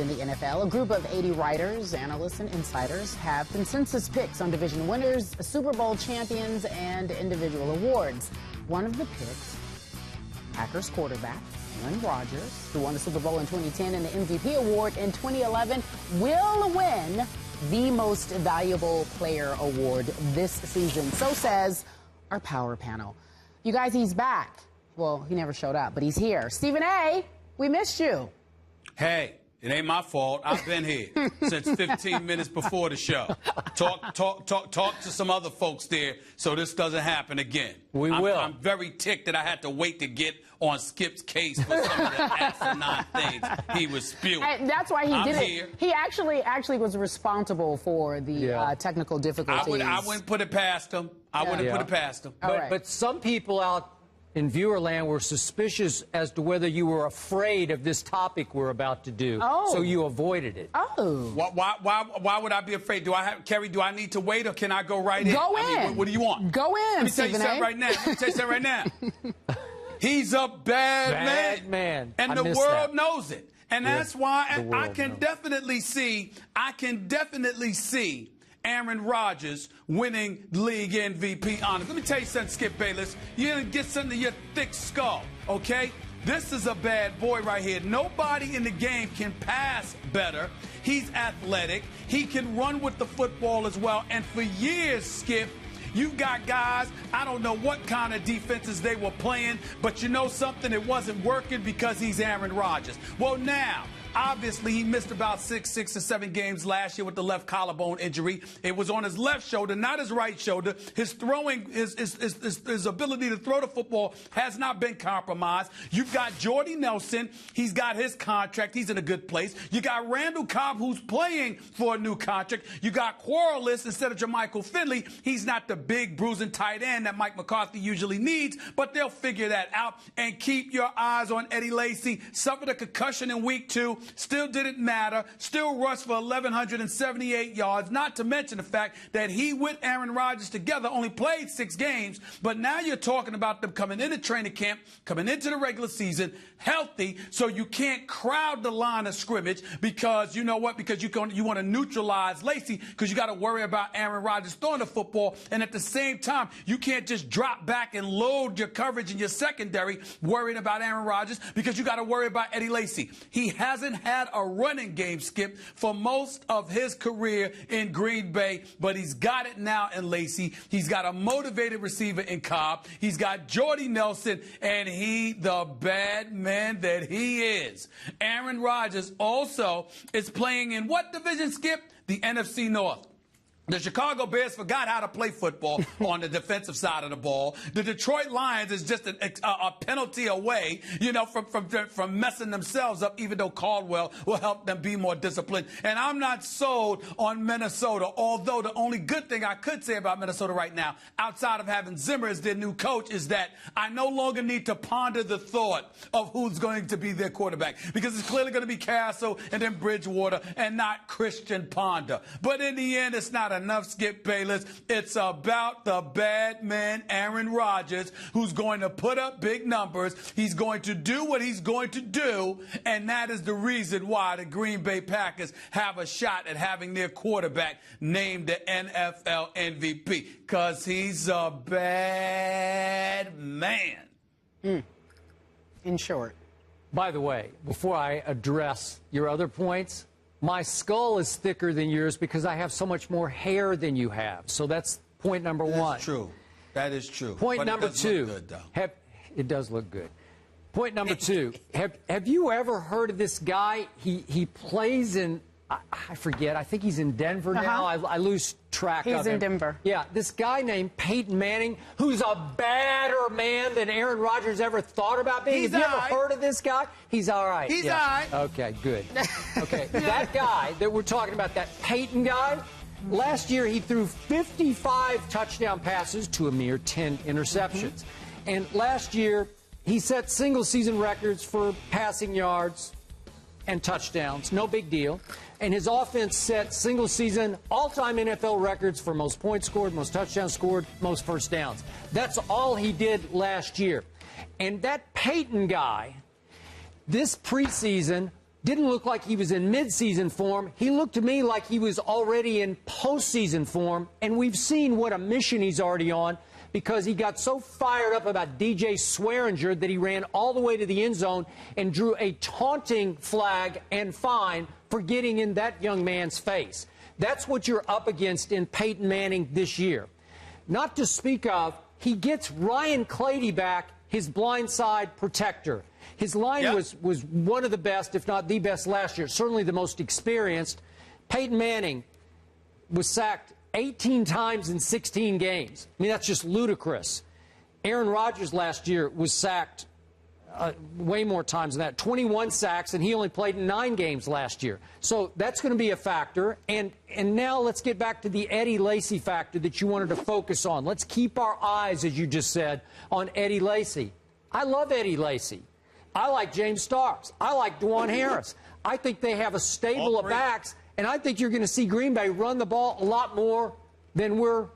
in the NFL. A group of 80 writers, analysts, and insiders have consensus picks on division winners, Super Bowl champions, and individual awards. One of the picks, Packers quarterback Rodgers, who won the Super Bowl in 2010 and the MVP award in 2011, will win the Most Valuable Player award this season. So says our power panel. You guys, he's back. Well, he never showed up, but he's here. Stephen A., we missed you. Hey, it ain't my fault. I've been here since 15 minutes before the show. Talk to some other folks there so this doesn't happen again. We will. I'm very ticked that I had to wait to get on Skip's case for some of the asinine things he was spewing. And that's why he did here. it. He actually was responsible for the technical difficulties. I wouldn't put it past him. I wouldn't put it past him. But some people out in viewerland were suspicious as to whether you were afraid of this topic we're about to do. Oh. So you avoided it. Oh. Why would I be afraid? Kerry, do I need to wait or can I go right in? Go in. I mean, what do you want? Go in, Let me tell you something right now. He's a bad man. And the world knows it. And that's why I can definitely see Aaron Rodgers winning league MVP honors. Let me tell you something, Skip Bayless. You didn't get something in your thick skull, okay? This is a bad boy right here. Nobody in the game can pass better. He's athletic. He can run with the football as well. And for years, Skip, you've got guys, I don't know what kind of defenses they were playing, but you know something, it wasn't working because he's Aaron Rodgers. Well, now, obviously, he missed about 6 or 7 games last year with the left collarbone injury. It was on his left shoulder, not his right shoulder. His throwing, his ability to throw the football has not been compromised. You've got Jordy Nelson. He's got his contract. He's in a good place. You got Randall Cobb, who's playing for a new contract. You got Quarles instead of Jermichael Finley. He's not the big bruising tight end that Mike McCarthy usually needs, but they'll figure that out. And keep your eyes on Eddie Lacy. Suffered a concussion in week 2. Still didn't matter. Still rushed for 1,178 yards, not to mention the fact that he with Aaron Rodgers together only played 6 games. But now you're talking about them coming into training camp, coming into the regular season, healthy, so you can't crowd the line of scrimmage because, you know what, because you want to neutralize Lacy because you got to worry about Aaron Rodgers throwing the football. And at the same time, you can't just drop back and load your coverage in your secondary worrying about Aaron Rodgers because you got to worry about Eddie Lacy. He hasn't had a running game, Skip, for most of his career in Green Bay, but he's got it now in Lacy. He's got a motivated receiver in Cobb. He's got Jordy Nelson, and he, the bad man that he is. Aaron Rodgers also is playing in what division, Skip? The NFC North. The Chicago Bears forgot how to play football on the defensive side of the ball. The Detroit Lions is just a penalty away, you know, from messing themselves up, even though Caldwell will help them be more disciplined. And I'm not sold on Minnesota, although the only good thing I could say about Minnesota right now, outside of having Zimmer as their new coach, is that I no longer need to ponder the thought of who's going to be their quarterback, because it's clearly going to be Castle and then Bridgewater and not Christian Ponder. But in the end, it's not enough, Skip Bayless. It's about the bad man, Aaron Rodgers, who's going to put up big numbers. He's going to do what he's going to do, and that is the reason why the Green Bay Packers have a shot at having their quarterback named the NFL MVP, because he's a bad man. In short. By the way, before I address your other points, my skull is thicker than yours because I have so much more hair than you have. So that's point number one. That's true. That is true. Point number 2. Look good, though. It does look good. Point number 2. Have you ever heard of this guy? He plays in, I forget, I think he's in Denver now. I lose track of him. He's in Denver. Yeah, this guy named Peyton Manning, who's a badder man than Aaron Rodgers ever thought about being. Have you ever heard of this guy? He's all right. He's all right. Okay, good. Okay, that guy that we're talking about, that Peyton guy, last year he threw 55 touchdown passes to a mere 10 interceptions. And last year he set single-season records for passing yards and touchdowns. No big deal. And his offense set single-season all-time NFL records for most points scored, most touchdowns scored, most first downs. That's all he did last year. And that Peyton guy, this preseason, didn't look like he was in midseason form. He looked to me like he was already in postseason form, and we've seen what a mission he's already on because he got so fired up about DJ Swearinger that he ran all the way to the end zone and drew a taunting flag and fine for getting in that young man's face. That's what you're up against in Peyton Manning this year. Not to speak of, he gets Ryan Clady back, his blindside protector. His line was one of the best, if not the best last year, certainly the most experienced. Peyton Manning was sacked 18 times in 16 games. I mean, that's just ludicrous. Aaron Rodgers last year was sacked way more times than that, 21 sacks, and he only played in 9 games last year. So that's going to be a factor. And now let's get back to the Eddie Lacy factor that you wanted to focus on. Let's keep our eyes, as you just said, on Eddie Lacy. I love Eddie Lacy. I like James Starks. I like Dwan Harris. I think they have a stable of backs, and I think you're going to see Green Bay run the ball a lot more than we're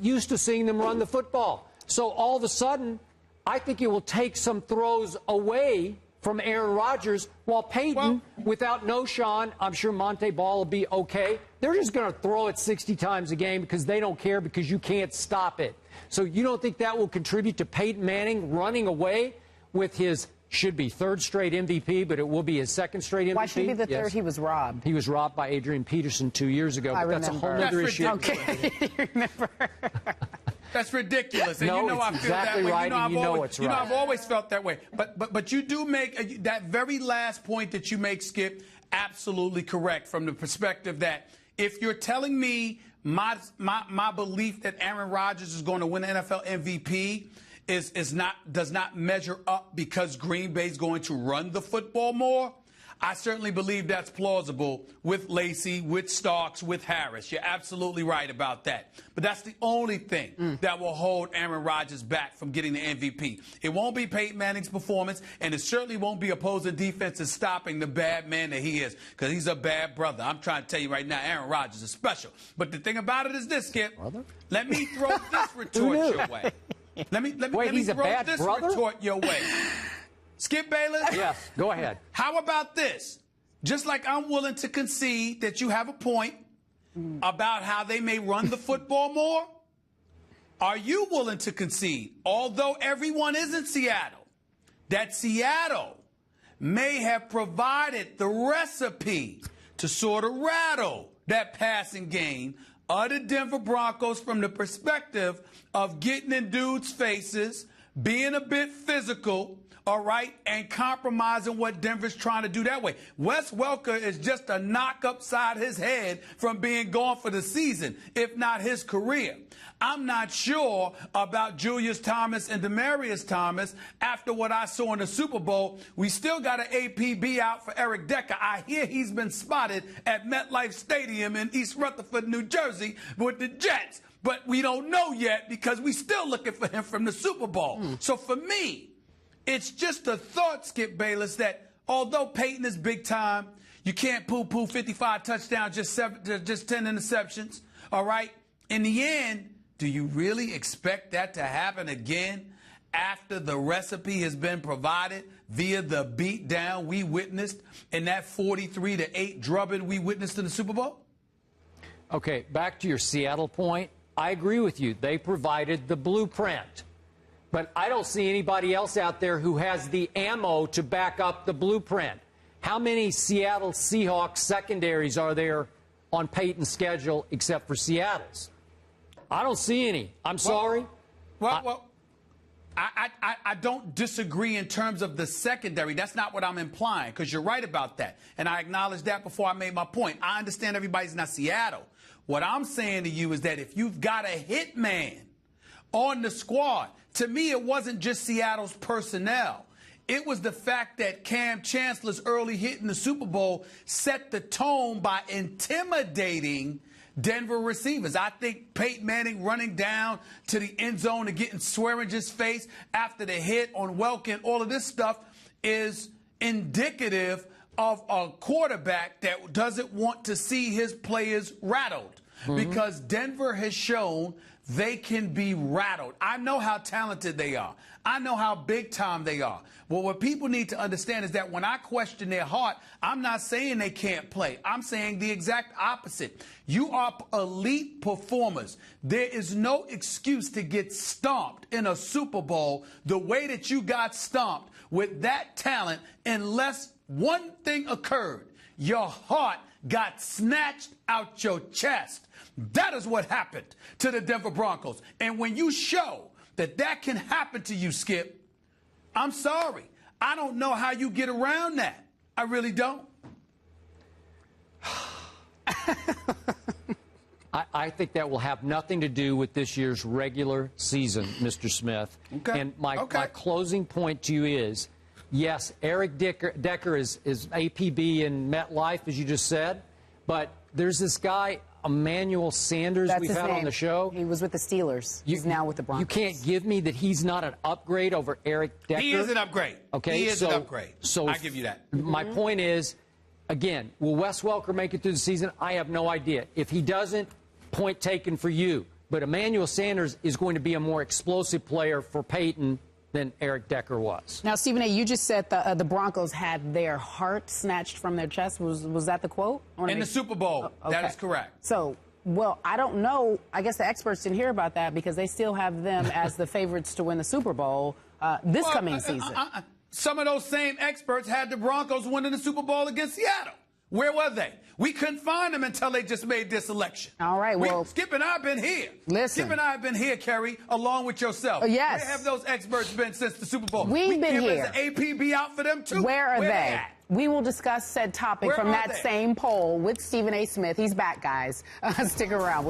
used to seeing them run the football. So all of a sudden, I think it will take some throws away from Aaron Rodgers, while Peyton, without Noshawn, I'm sure Monte Ball will be okay. They're just going to throw it 60 times a game because they don't care because you can't stop it. So you don't think that will contribute to Peyton Manning running away with his should-be third straight MVP, but it will be his second straight MVP? Why should it be the third? He was robbed. He was robbed by Adrian Peterson 2 years ago. But that's a whole other issue. Okay, remember. That's ridiculous. And no, you know I feel exactly that way. Right, and you know it's right. You know I've always felt that way. But you do make that very last point that you make, Skip, absolutely correct from the perspective that if you're telling me my belief that Aaron Rodgers is going to win NFL MVP does not measure up because Green Bay's going to run the football more, I certainly believe that's plausible with Lacy, with Starks, with Harris. You're absolutely right about that. But that's the only thing that will hold Aaron Rodgers back from getting the MVP. It won't be Peyton Manning's performance, and it certainly won't be opposing defenses stopping the bad man that he is, because he's a bad brother. I'm trying to tell you right now, Aaron Rodgers is special. But the thing about it is this, Skip. Brother? Let me throw this retort your way. Let me throw this retort your way. Skip Bayless? Yes, go ahead. How about this? Just like I'm willing to concede that you have a point about how they may run the football more, are you willing to concede, although everyone is in Seattle, that Seattle may have provided the recipe to sort of rattle that passing game of the Denver Broncos from the perspective of getting in dudes' faces, being a bit physical, all right, and compromising what Denver's trying to do that way? Wes Welker is just a knock upside his head from being gone for the season, if not his career. I'm not sure about Julius Thomas and Demaryius Thomas after what I saw in the Super Bowl. We still got an APB out for Eric Decker. I hear he's been spotted at MetLife Stadium in East Rutherford, New Jersey with the Jets. But we don't know yet because we still looking for him from the Super Bowl. So for me, it's just a thought, Skip Bayless, that although Peyton is big time, you can't poo-poo 55 touchdowns, just 10 interceptions, all right? In the end, do you really expect that to happen again after the recipe has been provided via the beatdown we witnessed in that 43-8 drubbing we witnessed in the Super Bowl? Okay, back to your Seattle point. I agree with you. They provided the blueprint. But I don't see anybody else out there who has the ammo to back up the blueprint. How many Seattle Seahawks secondaries are there on Peyton's schedule except for Seattle's? I don't see any. I'm sorry. I don't disagree in terms of the secondary. That's not what I'm implying, because you're right about that. And I acknowledged that before I made my point. I understand everybody's not Seattle. What I'm saying to you is that if you've got a hit man on the squad, to me, it wasn't just Seattle's personnel. It was the fact that Cam Chancellor's early hit in the Super Bowl set the tone by intimidating Denver receivers. I think Peyton Manning running down to the end zone and getting Swearinger's face after the hit on Welkin, all of this stuff is indicative of a quarterback that doesn't want to see his players rattled. because Denver has shown they can be rattled. I know how talented they are. I know how big time they are. Well, what people need to understand is that when I question their heart, I'm not saying they can't play. I'm saying the exact opposite. You are elite performers. There is no excuse to get stomped in a Super Bowl the way that you got stomped with that talent unless one thing occurred. Your heart got snatched out your chest. That is what happened to the Denver Broncos. And when you show that that can happen to you, Skip, I'm sorry. I don't know how you get around that. I really don't. I think that will have nothing to do with this year's regular season, Mr. Smith. Okay. And my closing point to you is, yes, Eric Decker is APB in MetLife, as you just said, but there's this guy, Emmanuel Sanders, we've had on the show. He was with the Steelers. He's now with the Broncos. You can't give me that he's not an upgrade over Eric Decker. He is an upgrade. Okay, he is an upgrade. So I give you that. My point is, again, will Wes Welker make it through the season? I have no idea. If he doesn't, point taken for you. But Emmanuel Sanders is going to be a more explosive player for Peyton than Eric Decker was. Now, Stephen A., you just said the Broncos had their heart snatched from their chest. Was that the quote? In the Super Bowl. Okay. That is correct. So, well, I don't know. I guess the experts didn't hear about that because they still have them as the favorites to win the Super Bowl this coming season. Some of those same experts had the Broncos winning the Super Bowl against Seattle. Where were they? We couldn't find them until they just made this election. All right, well... Skip and I have been here. Listen. Skip and I have been here, Kerry, along with yourself. Yes. Where have those experts been since the Super Bowl? We've been here. Is the APB out for them, too? Where are they? We will discuss said topic from that same poll with Stephen A. Smith. He's back, guys. Stick around.